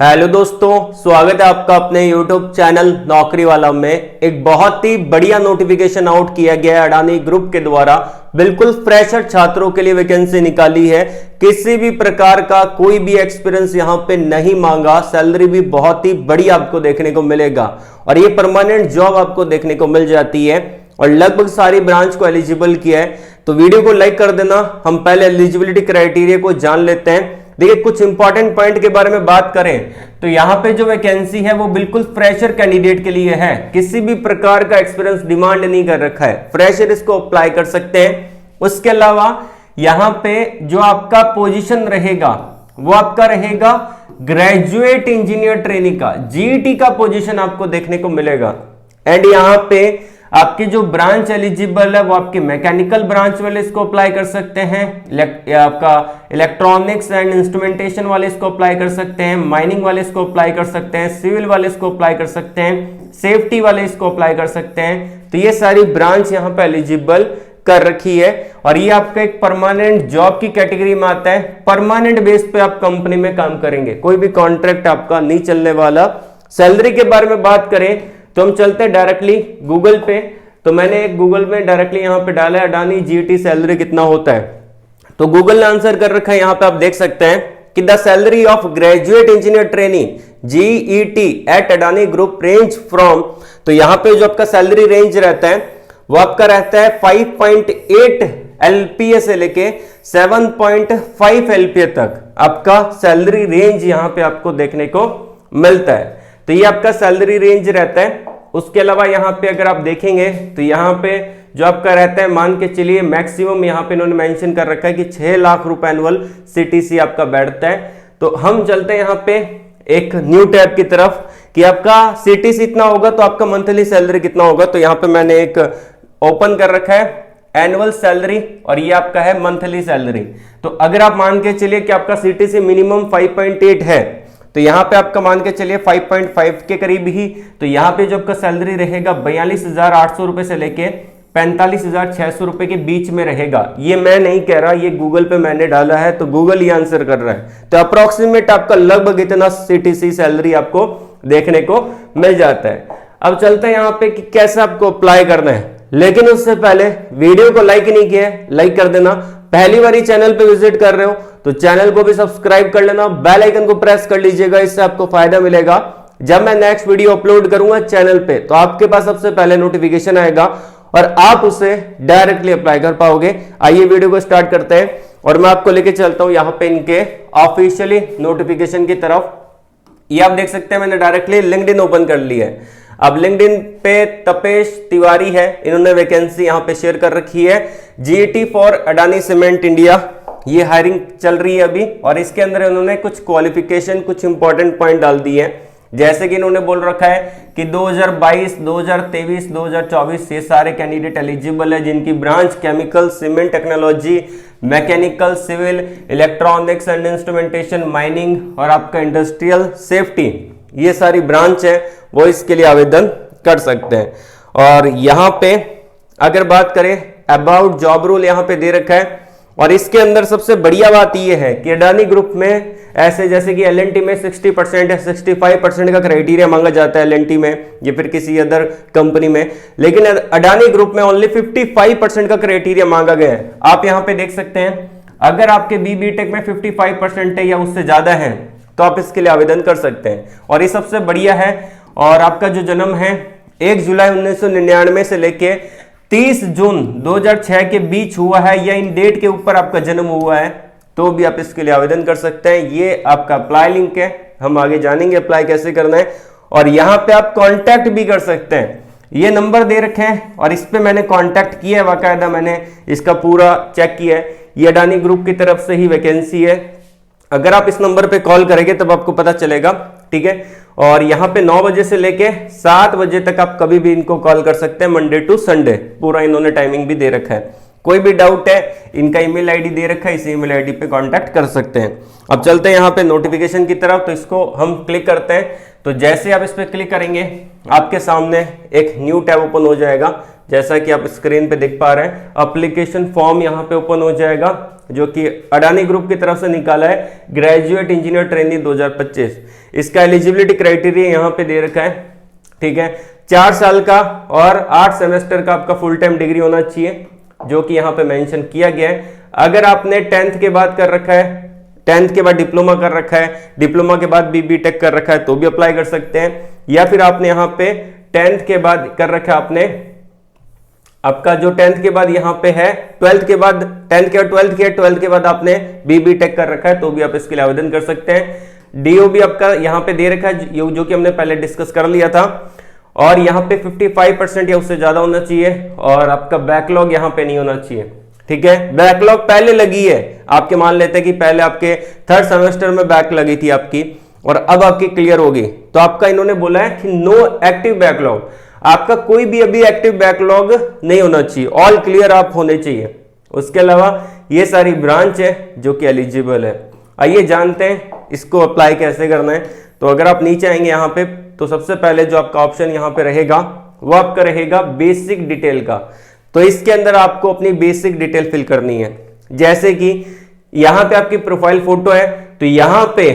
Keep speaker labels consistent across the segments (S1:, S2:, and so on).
S1: Hello दोस्तों, स्वागत है आपका अपने YouTube चैनल नौकरी वाला में। एक बहुत ही बढ़िया नोटिफिकेशन आउट किया गया है अडानी ग्रुप के द्वारा। बिल्कुल फ्रेशर छात्रों के लिए वैकेंसी निकाली है। किसी भी प्रकार का कोई भी एक्सपीरियंस यहाँ पे नहीं मांगा। सैलरी भी बहुत ही बढ़िया आपको देखने को मिलेगा और ये परमानेंट जॉब आपको देखने को मिल जाती है और लगभग सारी ब्रांच को एलिजिबल किया है। तो वीडियो को लाइक कर देना। हम पहले एलिजिबिलिटी क्राइटेरिया को जान लेते हैं। देखिए, कुछ इंपॉर्टेंट पॉइंट के बारे में बात करें तो यहां पे जो वैकेंसी है वो बिल्कुल फ्रेशर कैंडिडेट के लिए है। किसी भी प्रकार का एक्सपीरियंस डिमांड नहीं कर रखा है, फ्रेशर इसको अप्लाई कर सकते हैं। उसके अलावा यहां पे जो आपका पोजीशन रहेगा वो आपका रहेगा ग्रेजुएट इंजीनियर ट्रेनी का, जीईटी का पोजीशन आपको देखने को मिलेगा। एंड यहां पे आपकी जो ब्रांच एलिजिबल है वो आपकी मैकेनिकल ब्रांच वाले इसको अप्लाई कर सकते हैं, आपका इलेक्ट्रॉनिक्स एंड इंस्ट्रूमेंटेशन वाले इसको अप्लाई कर सकते हैं, माइनिंग वाले इसको अप्लाई कर सकते हैं, सिविल वाले इसको अप्लाई कर सकते हैं, सेफ्टी वाले इसको अप्लाई कर सकते हैं। तो ये सारी ब्रांच यहाँ पे एलिजिबल कर रखी है और ये आपका एक परमानेंट जॉब की कैटेगरी में आता है। परमानेंट बेस पे आप कंपनी में काम करेंगे, कोई भी कॉन्ट्रैक्ट आपका नहीं चलने वाला। सैलरी के बारे में बात करें तो हम चलते हैं डायरेक्टली गूगल पे। तो मैंने गूगल में डायरेक्टली यहां पे डाला है अडानी जीईटी सैलरी कितना होता है। तो गूगल ने आंसर कर रखा है, यहां पे आप देख सकते हैं कि the salary of graduate engineer trainee GET at Adani group range from. तो यहां पे जो आपका सैलरी रेंज रहता है वो आपका रहता है 5.8 एलपीए से लेके 7.5 एलपीए तक आपका सैलरी रेंज यहां पे आपको देखने को मिलता है। तो ये आपका सैलरी रेंज रहता है। उसके अलावा यहाँ पे अगर आप देखेंगे तो यहाँ पे जो आपका रहता है, मान के चलिए मैक्सिमम यहाँ पे इन्होंने मेंशन कर रखा है कि 6 लाख रुपए एनुअल सीटीसी आपका बैठता है। तो हम चलते हैं यहाँ पे एक न्यू टैब की तरफ कि आपका सीटीसी इतना होगा तो आपका मंथली सैलरी कितना होगा। तो यहाँ पे मैंने एक ओपन कर रखा है एनुअल सैलरी और ये आपका है मंथली सैलरी। तो अगर आप मान के चलिए कि आपका सीटीसी मिनिमम 5.8 है तो यहां पे आपका मान के चलिए 5.5 के करीब ही। तो यहां पे जो आपका सैलरी रहेगा 42,800 रुपए से लेके 45,600 रुपए के बीच में रहेगा। ये मैं नहीं कह रहा, ये गूगल पे मैंने डाला है तो गूगल ही आंसर कर रहा है। तो अप्रोक्सीमेट आपका लगभग इतना सीटीसी सैलरी आपको देखने को मिल जाता है। अब चलते हैं यहाँ पे कि कैसे आपको अप्लाई करना है, लेकिन उससे पहले वीडियो को लाइक नहीं किया है, लाइक कर देना। पहली बार चैनल पे विजिट कर रहे हो तो चैनल को भी सब्सक्राइब कर लेना, बेल आइकन को प्रेस कर लीजिएगा, इससे आपको फायदा मिलेगा। जब मैं नेक्स्ट वीडियो अपलोड करूंगा चैनल पे तो आपके पास सबसे पहले नोटिफिकेशन आएगा और आप उसे डायरेक्टली अप्लाई कर पाओगे। आइए वीडियो को स्टार्ट करते हैं और मैं आपको लेके चलता हूं यहाँ पे इनके ऑफिशियली नोटिफिकेशन की तरफ। ये आप देख सकते हैं मैंने डायरेक्टली लिंक्डइन ओपन कर लिया है। अब लिंक्डइन पे तपेश तिवारी है, इन्होंने वैकेंसी यहाँ पे शेयर कर रखी है GET for Adani cement India. ये हायरिंग चल रही है अभी और इसके अंदर इन्होंने कुछ क्वालिफिकेशन, कुछ इंपॉर्टेंट पॉइंट डाल दिए हैं। जैसे कि इन्होंने बोल रखा है कि 2022, 2023, 2024 ये सारे कैंडिडेट एलिजिबल है जिनकी branch chemical, cement technology, mechanical, civil, electronics and instrumentation, mining और आपका इंडस्ट्रियल सेफ्टी, ये सारी ब्रांच है वो इसके लिए आवेदन कर सकते हैं। और यहाँ पे अगर बात करें अबाउट जॉब रोल यहाँ पे दे रखा है और इसके अंदर सबसे बढ़िया बात यह है कि अडानी ग्रुप में ऐसे जैसे कि एलएनटी में 60% है, 65% का क्राइटेरिया मांगा जाता है एलएनटी में या फिर किसी अदर कंपनी में, लेकिन अडानी ग्रुप में ओनली 55% का क्राइटेरिया मांगा गया है। आप यहाँ पे देख सकते हैं अगर आपके बीटेक में 55% है या उससे ज्यादा है तो आप इसके लिए आवेदन कर सकते हैं और ये सबसे बढ़िया है। और आपका जो जन्म है 1 जुलाई 1999 से लेके 30 जून 2006 के बीच हुआ है या इन डेट के ऊपर आपका जन्म हुआ है तो भी आप इसके लिए आवेदन कर सकते हैं। ये आपका अप्लाई लिंक है, हम आगे जानेंगे अप्लाई कैसे करना है। और यहाँ पे आप कांटेक्ट भी कर सकते हैं, ये नंबर दे रखे हैं और इस पे मैंने कांटेक्ट किया है, बाकायदा मैंने इसका पूरा चेक किया है। ये अडानी ग्रुप की तरफ से ही वैकेंसी है। अगर आप इस नंबर पे कॉल करेंगे तब आपको पता चलेगा, ठीक है। और यहाँ पे 9 बजे से लेके 7 बजे तक आप कभी भी इनको कॉल कर सकते हैं, मंडे टू संडे, पूरा इन्होंने टाइमिंग भी दे रखा है। कोई भी डाउट है इनका ईमेल आईडी दे रखा है, इसी ईमेल आईडी पे कांटेक्ट कर सकते हैं। अब चलते हैं यहाँ पे नोटिफिकेशन की तरफ, तो इसको हम क्लिक करते हैं। तो जैसे आप इस पे क्लिक करेंगे आपके सामने एक न्यू टैब ओपन हो जाएगा जैसा कि आप स्क्रीन पे देख पा रहे हैं, एप्लीकेशन फॉर्म यहाँ पे ओपन हो जाएगा जो कि अडानी ग्रुप की तरफ से निकाला है, ग्रेजुएट इंजीनियर ट्रेनी 2025। इसका एलिजिबिलिटी क्राइटेरिया यहाँ पे दे रखा है, ठीक है। 4 साल का और 8 सेमेस्टर का आपका फुल टाइम डिग्री होना चाहिए, जो कि यहाँ पे मेंशन किया गया है। अगर आपने 10th के बाद कर रखा है, 10th के बाद डिप्लोमा कर रखा है, डिप्लोमा के बाद बी टेक कर रखा है तो भी अप्लाई कर सकते हैं, या फिर आपने यहाँ पे 10th के बाद कर रखा है, आपने आपका जो 10th के बाद यहाँ पे है 12th के बाद 10th के बाद 12th के 12th के बाद आपने बी टेक कर रखा है तो भी आप इसके लिए आवेदन कर सकते हैं। डीओ भी आपका यहाँ पे दे रखा है जो कि हमने पहले डिस्कस कर लिया था, और यहाँ पे 55% या उससे ज्यादा होना चाहिए, और आपका बैकलॉग यहाँ पे नहीं होना चाहिए, ठीक है। बैकलॉग पहले लगी है आपके, मान लेते हैं कि पहले आपके 3rd सेमेस्टर में बैक लगी थी आपकी और अब आपकी क्लियर होगी, तो आपका इन्होंने बोला है कि नो एक्टिव बैकलॉग, आपका कोई भी अभी एक्टिव बैकलॉग नहीं होना चाहिए, ऑल क्लियर आप होने चाहिए। उसके अलावा ये सारी ब्रांच है जो कि एलिजिबल है। आइए जानते हैं इसको अप्लाई कैसे करना है। तो अगर आप नीचे आएंगे यहाँ पे तो सबसे पहले जो आपका ऑप्शन यहाँ पे रहेगा वो आपका रहेगा बेसिक डिटेल का। तो इसके अंदर आपको अपनी बेसिक डिटेल फिल करनी है, जैसे कि यहाँ पे आपकी प्रोफाइल फोटो है तो यहाँ पे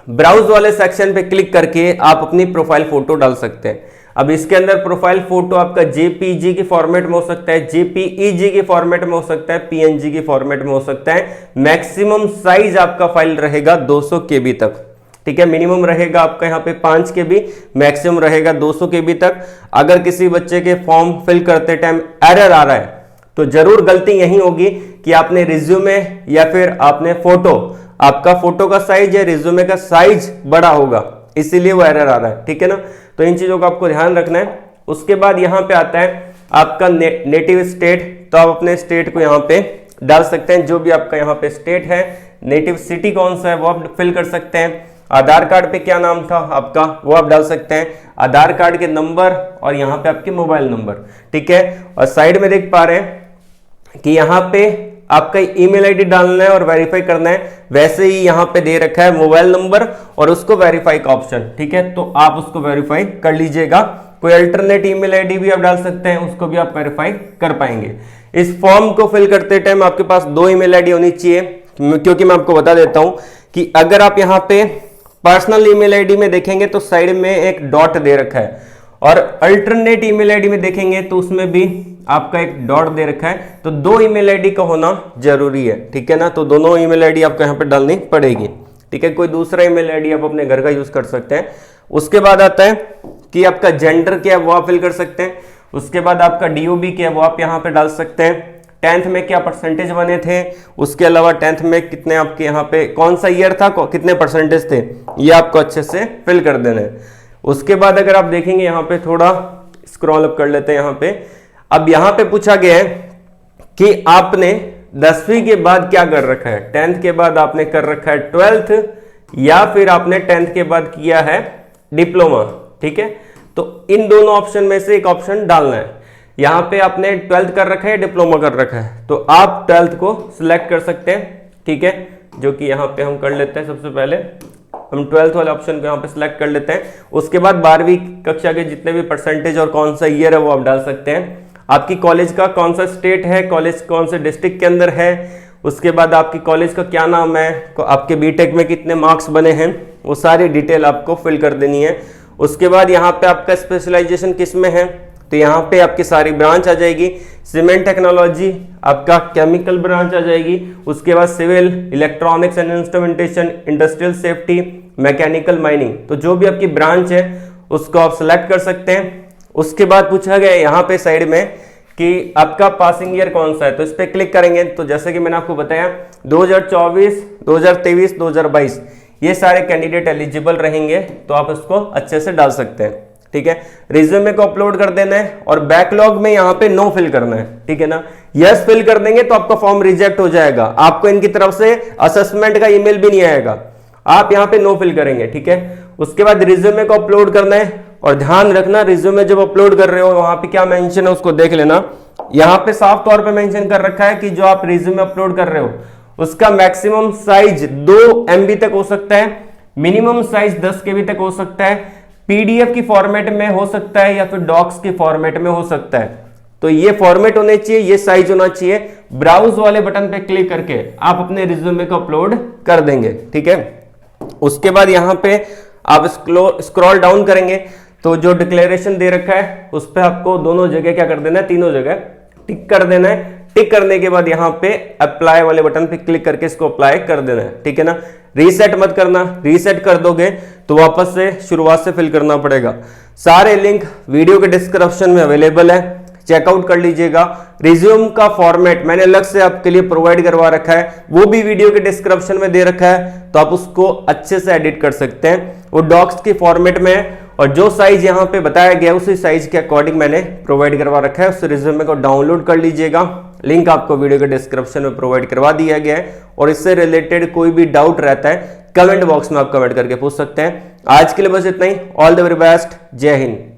S1: ब्राउज वाले सेक्शन पे क्लिक करके आप अपनी प्रोफाइल फोटो डाल सकते हैं। अब इसके अंदर प्रोफाइल फोटो आपका जेपीजी के फॉर्मेट में हो सकता है, जेपीईजी के फॉर्मेट में हो सकता है, पीएनजी के फॉर्मेट में हो सकता है। मैक्सिमम साइज आपका फाइल रहेगा 200 केबी तक, ठीक है। मिनिमम रहेगा आपका यहाँ पे 5 केबी, मैक्सिमम रहेगा 200 केबी तक। अगर किसी बच्चे के फॉर्म फिल करते टाइम एरर आ रहा है तो जरूर गलती यही होगी कि आपने रिज्यूमे या फिर आपने फोटो, आपका फोटो का साइज या रिज्यूमे का साइज बड़ा होगा, इसीलिए वो एरर आ रहा है, ठीक है ना। तो इन चीजों का आपको ध्यान रखना है। उसके बाद यहाँ पे आता है आपका नेटिव स्टेट, तो आप अपने स्टेट को यहाँ पे डाल सकते हैं, जो भी आपका यहाँ पे स्टेट है। नेटिव सिटी कौन सा है वो आप फिल कर सकते हैं। आधार कार्ड पे क्या नाम था आपका वो आप डाल सकते हैं, आधार कार्ड के नंबर और यहाँ पे आपके मोबाइल नंबर, ठीक है। और साइड में देख पा रहे हैं कि यहाँ पे आपका ईमेल आईडी डालना है और वेरीफाई करना है, वैसे ही यहाँ पे दे रखा है मोबाइल नंबर और उसको वेरीफाई का ऑप्शन, ठीक है। तो आप उसको वेरीफाई कर लीजिएगा। कोई अल्टरनेट ईमेल आईडी भी आप डाल सकते हैं, उसको भी आप वेरीफाई कर पाएंगे। इस फॉर्म को फिल करते टाइम आपके पास 2 ईमेल आईडी होनी चाहिए, क्योंकि मैं आपको बता देता हूं कि अगर आप यहाँ पे पर्सनल ईमेल आईडी में देखेंगे तो साइड में एक डॉट दे रखा है, और अल्टरनेट ईमेल आईडी में देखेंगे तो उसमें भी आपका एक डॉट दे रखा है। तो 2 ईमेल आईडी का होना जरूरी है, ठीक है ना। तो दोनों ईमेल आईडी आपको यहाँ पे डालनी पड़ेगी, ठीक है। कोई दूसरा ईमेल आईडी आप अपने घर का यूज कर सकते हैं। उसके बाद आता है कि आपका जेंडर क्या है वो आप फिल कर सकते हैं। उसके बाद आपका डीओबी क्या है वो आप यहाँ पे डाल सकते हैं। 10th में क्या परसेंटेज बने थे, उसके अलावा 10th में कितने आपके यहाँ पे कौन सा ईयर था, कितने परसेंटेज थे, ये आपको अच्छे से फिल कर देना है। उसके बाद अगर आप देखेंगे यहाँ पे थोड़ा स्क्रॉल अप कर लेते हैं यहाँ पे। अब यहाँ पे पूछा गया है कि आपने 10वीं के बाद क्या कर रखा है, 10th के बाद आपने कर रखा है 12th या फिर आपने 10th के बाद किया है डिप्लोमा, ठीक है। तो इन दोनों ऑप्शन में से एक ऑप्शन डालना है। यहाँ पे आपने 12th कर रखा है, डिप्लोमा कर रखा है, तो आप 12th को सिलेक्ट कर सकते हैं, ठीक है। जो कि यहाँ पे हम कर लेते हैं। सबसे पहले हम 12th वाले ऑप्शन को यहाँ पे सिलेक्ट कर लेते हैं। उसके बाद 12वीं कक्षा के जितने भी परसेंटेज और कौन सा ईयर है वो आप डाल सकते हैं। आपकी कॉलेज का कौन सा स्टेट है, कॉलेज कौन से डिस्ट्रिक्ट के अंदर है, उसके बाद आपकी कॉलेज का क्या नाम है, आपके बीटेक में कितने मार्क्स बने हैं, वो सारी डिटेल आपको फिल कर देनी है। उसके बाद यहाँ पे आपका स्पेशलाइजेशन किस में है, तो यहाँ पे आपकी सारी ब्रांच आ जाएगी। सीमेंट टेक्नोलॉजी, आपका केमिकल ब्रांच आ जाएगी। उसके बाद civil, electronics and instrumentation, industrial safety, mechanical, mining, तो जो भी आपकी ब्रांच है उसको आप सिलेक्ट कर सकते हैं। उसके बाद पूछा गया यहाँ पे साइड में कि आपका पासिंग ईयर कौन सा है, तो इस पर क्लिक करेंगे तो जैसे कि मैंने आपको बताया 2024, 2023, 2022 ये सारे कैंडिडेट एलिजिबल रहेंगे, तो आप इसको अच्छे से डाल सकते हैं, ठीक है। रिज्यूमे को अपलोड कर देना है और बैकलॉग में यहाँ पे नो फिल करना है, ठीक है ना। यस फिल कर देंगे तो आपका फॉर्म रिजेक्ट हो जाएगा, आपको इनकी तरफ से असेसमेंट का ईमेल भी नहीं आएगा। आप यहाँ पे नो फिल करेंगे, ठीक है। उसके बाद रिज्यूमे को अपलोड करना है, और ध्यान रखना रिज्यूमे जब अपलोड कर रहे हो वहां पे क्या मेंशन है उसको देख लेना। यहाँ पे साफ तौर पे मेंशन कर रखा है कि जो आप रिज्यूमे अपलोड कर रहे हो उसका मैक्सिमम साइज 2 MB तक हो सकता है, मिनिमम साइज 10 KB तक हो सकता है, PDF की फॉर्मेट में हो सकता है या फिर डॉक्स के फॉर्मेट में हो सकता है। तो ये फॉर्मेट होने चाहिए, ये साइज होना चाहिए। ब्राउज वाले बटन पे क्लिक करके आप अपने रिज्यूमे को अपलोड कर देंगे, ठीक है। उसके बाद यहाँ पे आप स्क्रॉल डाउन करेंगे तो जो डिक्लेरेशन दे रखा है उस पर आपको दोनों जगह क्या कर देना है, तीनों जगह टिक कर देना है। टिक करने के बाद यहाँ पे अप्लाई वाले बटन पे क्लिक करके इसको अप्लाई कर देना है, ठीक है ना। रीसेट मत करना, रीसेट कर दोगे तो वापस से शुरुआत से फिल करना पड़ेगा। सारे लिंक वीडियो के डिस्क्रिप्शन में अवेलेबल है, चेकआउट कर लीजिएगा। रिज्यूम का फॉर्मेट मैंने अलग से आपके लिए प्रोवाइड करवा रखा है, वो भी वीडियो के डिस्क्रिप्शन में दे रखा है, तो आप उसको अच्छे से एडिट कर सकते हैं। वो डॉक्स के फॉर्मेट में है और जो साइज यहाँ पे बताया गया उसी साइज के अकॉर्डिंग मैंने प्रोवाइड करवा रखा है। उस रिज्यूमे को डाउनलोड कर लीजिएगा, लिंक आपको वीडियो के डिस्क्रिप्शन में प्रोवाइड करवा दिया गया है। और इससे रिलेटेड कोई भी डाउट रहता है कमेंट बॉक्स में आप कमेंट करके पूछ सकते हैं। आज के लिए बस इतना ही। ऑल द वेरी बेस्ट, जय हिंद।